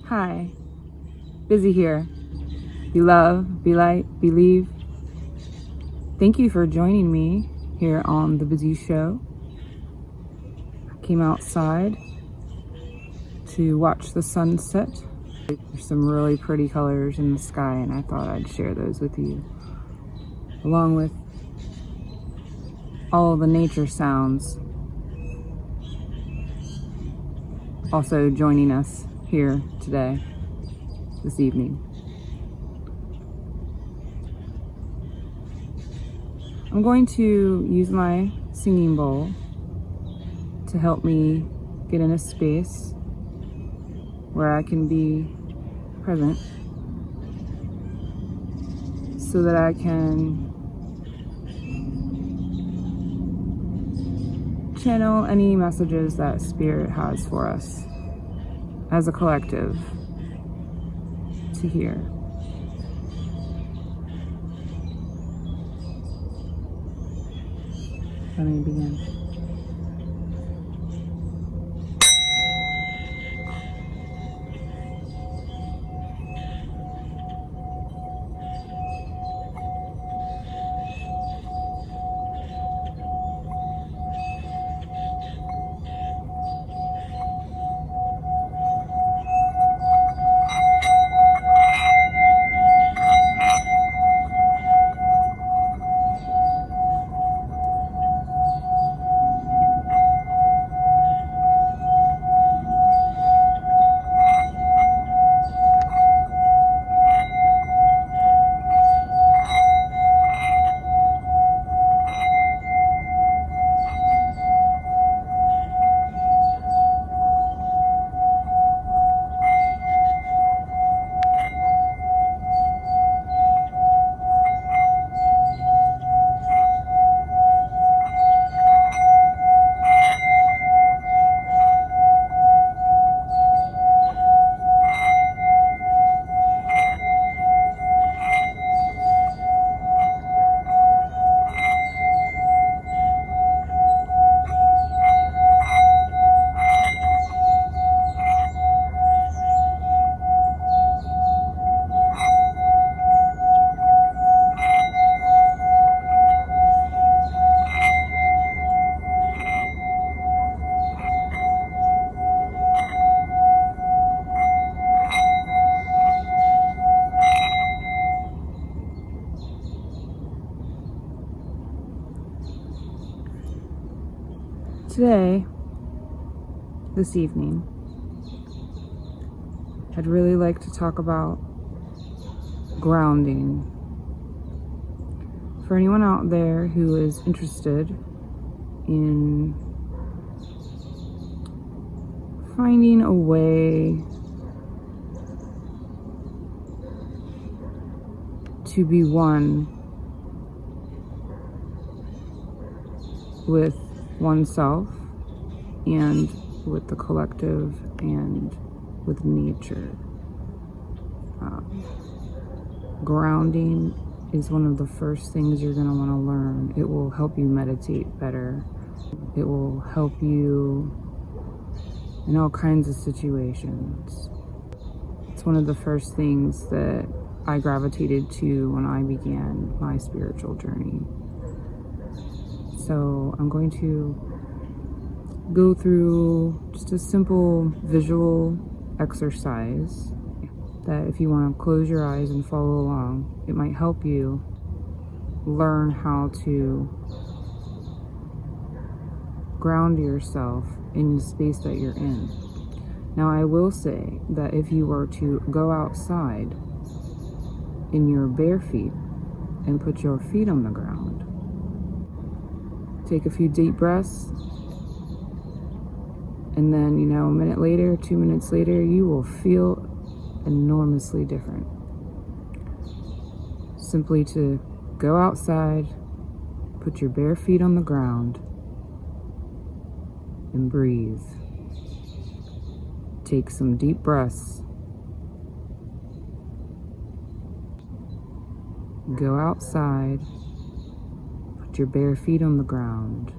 Hi, Bizzy here. BeLove, BeLight, BeLieve. Thank you for joining me here on the Bizzy Show. I came outside to watch the sunset. There's some really pretty colors in the sky, and I thought I'd share those with you, along with all of the nature sounds also joining us here today, this evening. I'm going to use my singing bowl to help me get in a space where I can be present so that I can channel any messages that Spirit has for us as a collective to hear. Let me begin. Today, this evening, I'd really like to talk about grounding. For anyone out there who is interested in finding a way to be one with oneself and with the collective and with nature. Grounding is one of the first things you're going to want to learn. It will help you meditate better. It will help you in all kinds of situations. It's one of the first things that I gravitated to when I began my spiritual journey. So I'm going to go through just a simple visual exercise that if you want to close your eyes and follow along, it might help you learn how to ground yourself in the space that you're in. Now, I will say that if you were to go outside in your bare feet and put your feet on the ground, take a few deep breaths, and then, a minute later, 2 minutes later, you will feel enormously different. Simply to go outside, put your bare feet on the ground, and breathe. Take some deep breaths. Go outside, put your bare feet on the ground,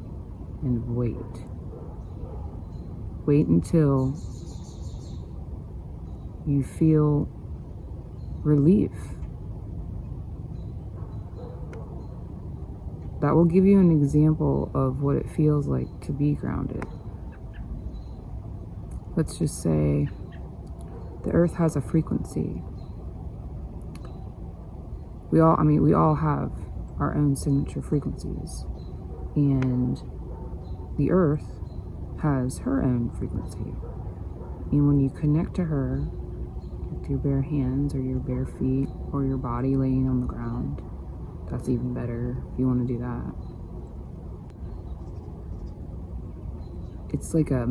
and wait. Wait until you feel relief. That will give you an example of what it feels like to be grounded. Let's just say the earth has a frequency. We all have our own signature frequencies, and the earth has her own frequency. And when you connect to her with your bare hands or your bare feet or your body laying on the ground, that's even better if you want to do that. It's like a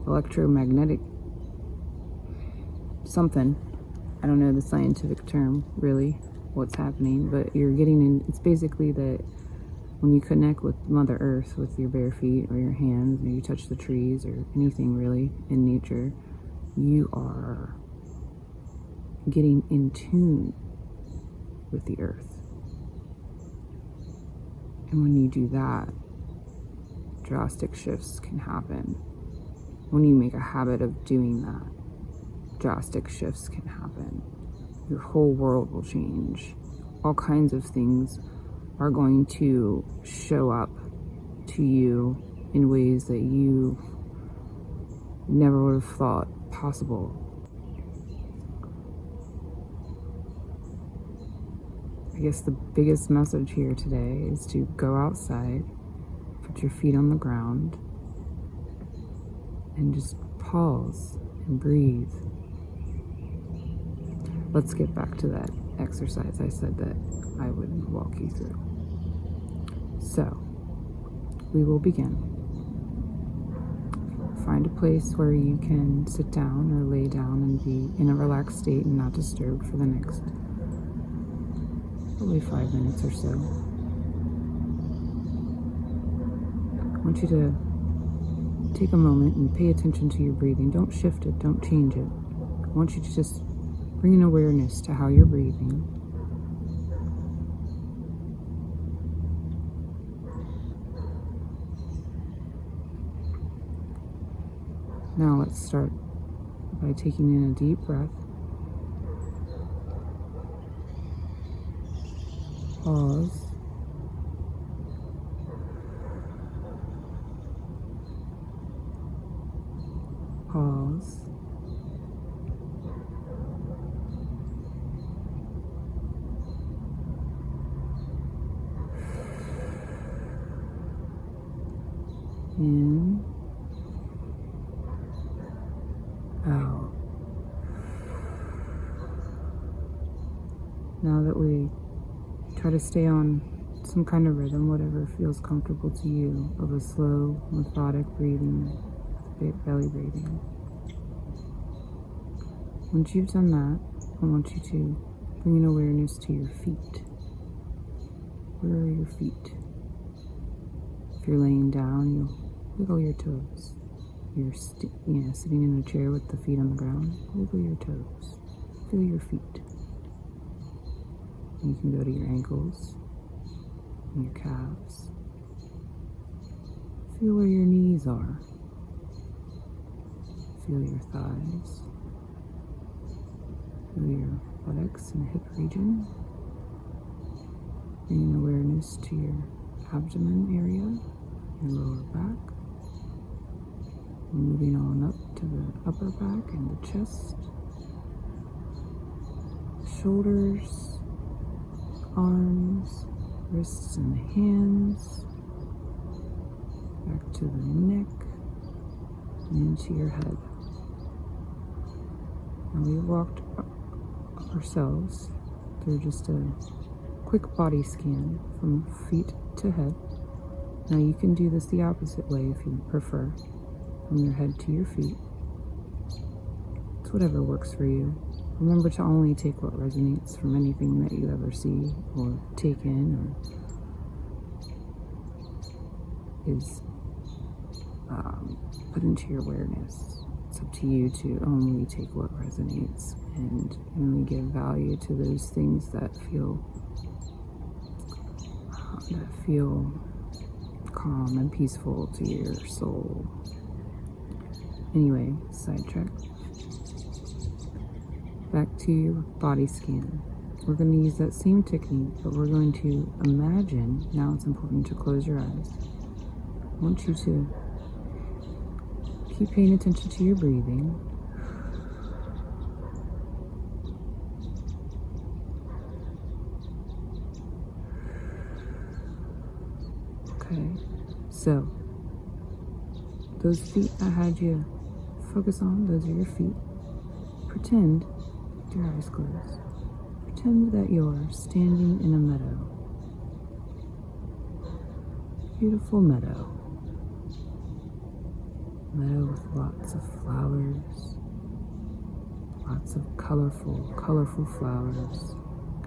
electromagnetic something. I don't know the scientific term, really, what's happening, but you're getting in. It's basically that when you connect with Mother Earth with your bare feet or your hands, or you touch the trees or anything really in nature, you are getting in tune with the earth. And when you do that, drastic shifts can happen. When you make a habit of doing that, drastic shifts can happen. Your whole world will change. All kinds of things are going to show up to you in ways that you never would have thought possible. I guess the biggest message here today is to go outside, put your feet on the ground, and just pause and breathe. Let's get back to that exercise I said that I would walk you through. So, we will begin. Find a place where you can sit down or lay down and be in a relaxed state and not disturbed for the next probably 5 minutes or so. I want you to take a moment and pay attention to your breathing. Don't shift it, don't change it. I want you to just bring an awareness to how you're breathing. Now let's start by taking in a deep breath. Pause. Pause. In. Out. Now that we try to stay on some kind of rhythm, whatever feels comfortable to you, of a slow, methodic breathing, belly breathing. Once you've done that, I want you to bring an awareness to your feet. Where are your feet? If you're laying down, you'll wiggle your toes. You're sitting in a chair with the feet on the ground, wiggle your toes. Feel your feet. You can go to your ankles and your calves. Feel where your knees are. Feel your thighs. Feel your buttocks and hip region. Bringing awareness to your abdomen area, your lower back. Moving on up to the upper back and the chest. Shoulders, arms, wrists and hands. Back to the neck and into your head. And we walked ourselves through just a quick body scan from feet to head. Now you can do this the opposite way if you prefer, from your head to your feet. It's whatever works for you. Remember to only take what resonates from anything that you ever see or take in or is put into your awareness. It's up to you to only take what resonates and only give value to those things that feel calm and peaceful to your soul. Anyway, sidetrack. Back to your body scan. We're going to use that same technique, but we're going to imagine, now it's important to close your eyes. I want you to keep paying attention to your breathing. Okay, so those feet I had you focus on, those are your feet. Pretend, with your eyes closed, pretend that you're standing in a meadow. Beautiful meadow. Meadow with lots of flowers. Lots of colorful flowers.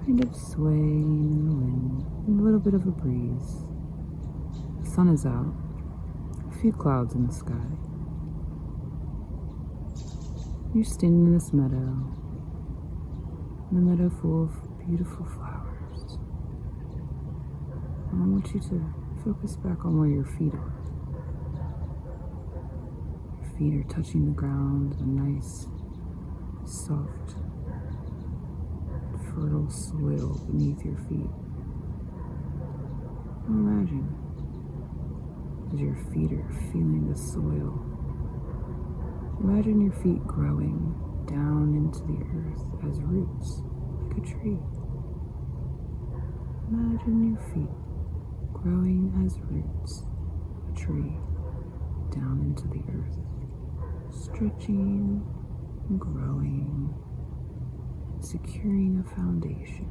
Kind of swaying in the wind. And a little bit of a breeze. The sun is out. A few clouds in the sky. You're standing in this meadow. In a meadow full of beautiful flowers. And I want you to focus back on where your feet are. Your feet are touching the ground, a nice, soft, fertile soil beneath your feet. Imagine as your feet are feeling the soil. Imagine your feet growing down into the earth as roots, like a tree. Imagine your feet growing as roots, a tree, down into the earth, stretching and growing, securing a foundation.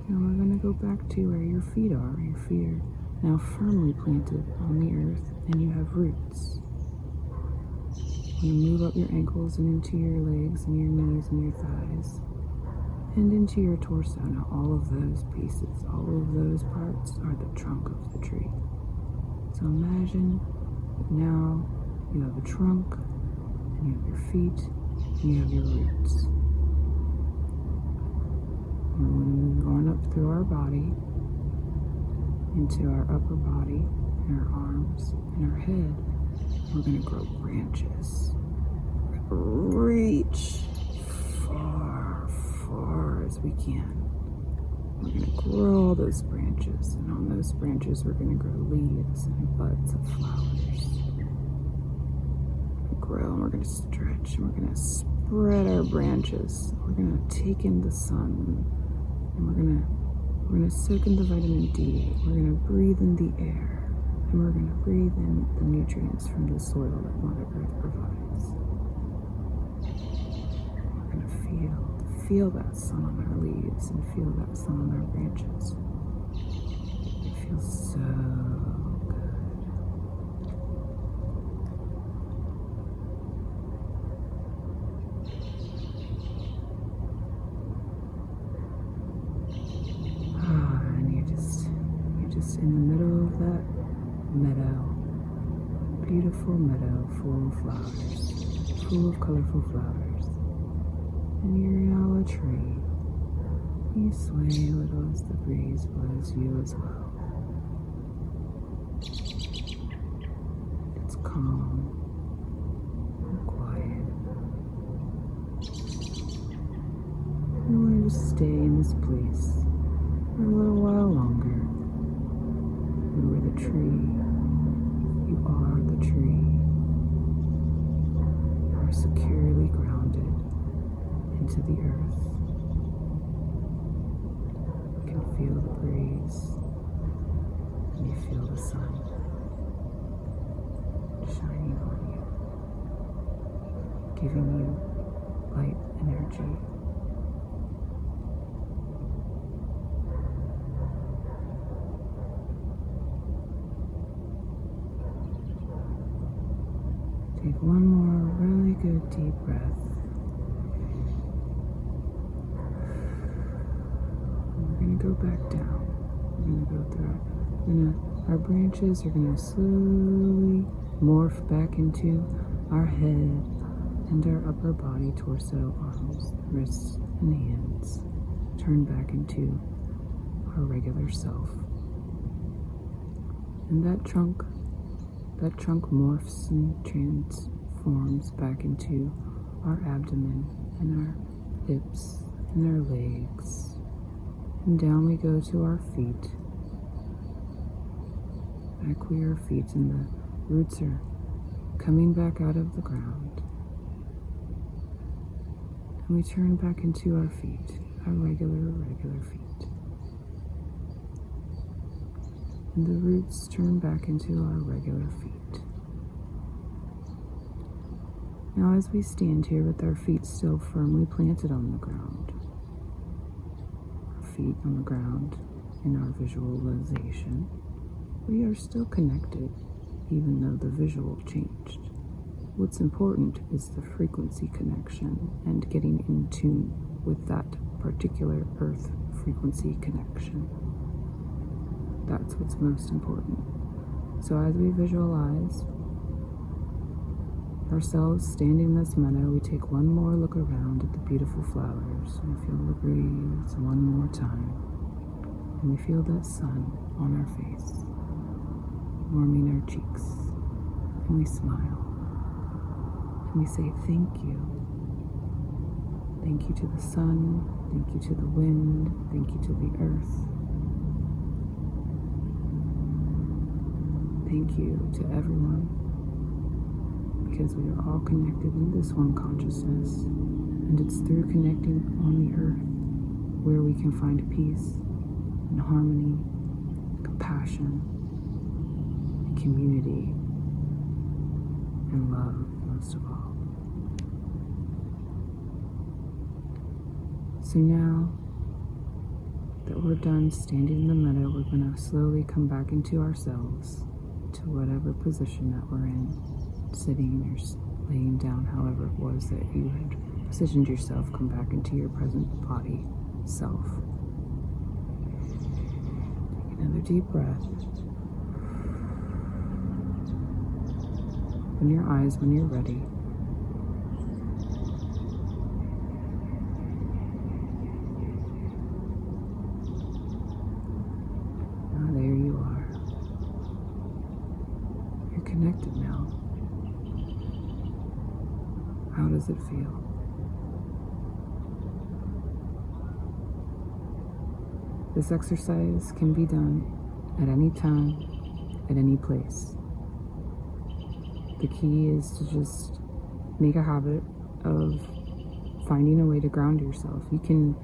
Now we're going to go back to where your feet are. Your feet are now firmly planted on the earth, and you have roots. You move up your ankles and into your legs and your knees and your thighs and into your torso. Now all of those pieces, all of those parts are the trunk of the tree. So imagine that now you have a trunk and you have your feet and you have your roots. And we're going to move on up through our body, into our upper body, and our arms, and our head. We're going to grow branches. We're going to reach far, far as we can. We're going to grow all those branches, and on those branches we're going to grow leaves and buds of flowers. We're going to grow, and we're going to stretch, and we're going to spread our branches. We're going to take in the sun, and we're going to soak in the vitamin D. We're going to breathe in the air. And we're going to breathe in the nutrients from the soil that Mother Earth provides. We're going to feel that sun on our leaves and feel that sun on our branches. It feels so good. In the middle of that meadow, beautiful meadow full of flowers, full of colorful flowers, and you're now a tree. You sway a little as the breeze blows you as well. It's calm and quiet. You want to just stay in this place for a little while longer. You are the tree. You are the tree. You are securely grounded into the earth. You can feel the breeze, and you feel the sun shining on you, giving you light energy. Take one more really good deep breath. And we're going to go back down. We're going to go through our branches are going to slowly morph back into our head and our upper body, torso, arms, wrists, and hands. Turn back into our regular self. And that trunk morphs and transforms back into our abdomen and our hips and our legs. And down we go to our feet. Back we are feet, and the roots are coming back out of the ground. And we turn back into our feet, our regular feet. And the roots turn back into our regular feet. Now as we stand here with our feet still firmly planted on the ground, our feet on the ground in our visualization, we are still connected even though the visual changed. What's important is the frequency connection and getting in tune with that particular earth frequency connection. That's what's most important. So as we visualize ourselves standing in this meadow, we take one more look around at the beautiful flowers and feel the breeze one more time. And we feel that sun on our face, warming our cheeks. And we smile. And we say thank you. Thank you to the sun, thank you to the wind, thank you to the earth. Thank you to everyone, because we are all connected in this one consciousness, and it's through connecting on the earth where we can find peace and harmony, compassion, and community, and love most of all. So now that we're done standing in the meadow, we're going to slowly come back into ourselves, to whatever position that we're in, sitting or laying down, however it was that you had positioned yourself. Come back into your present body self. Take another deep breath. Open your eyes when you're ready. There you are. You're connected now. How does it feel? This exercise can be done at any time, at any place. The key is to just make a habit of finding a way to ground yourself. You can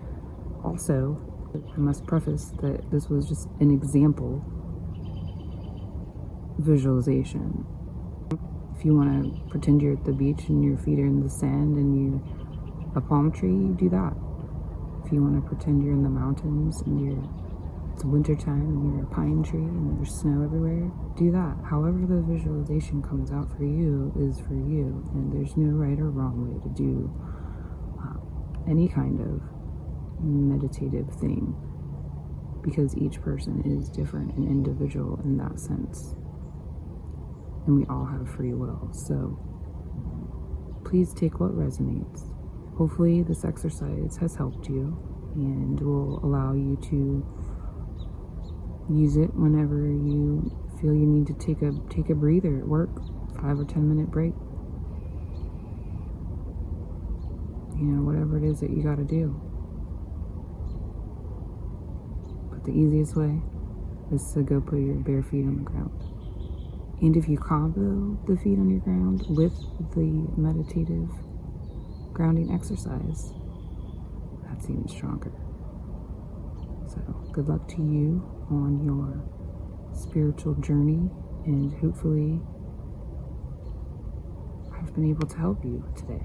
also, I must preface that this was just an example visualization. If you want to pretend you're at the beach and your feet are in the sand and you're a palm tree, you do that. If you want to pretend you're in the mountains and it's wintertime and you're a pine tree and there's snow everywhere, do that. However the visualization comes out for you is for you, and there's no right or wrong way to do any kind of meditative thing, because each person is different and individual in that sense, and we all have free will. So please take what resonates. Hopefully this exercise has helped you and will allow you to use it whenever you feel you need to take a breather at work, 5 or 10 minute break, whatever it is that you got to do. But the easiest way is to go put your bare feet on the ground. And if you combo the feet on your ground with the meditative grounding exercise, that's even stronger. So good luck to you on your spiritual journey, and hopefully I've been able to help you today.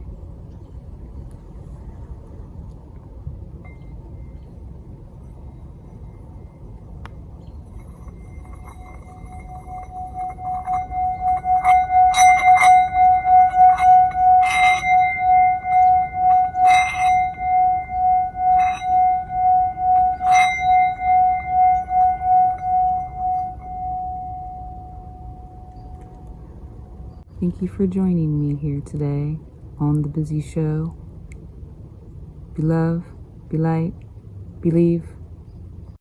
Thank you for joining me here today on the Bizzy Show. Be love, be light, believe.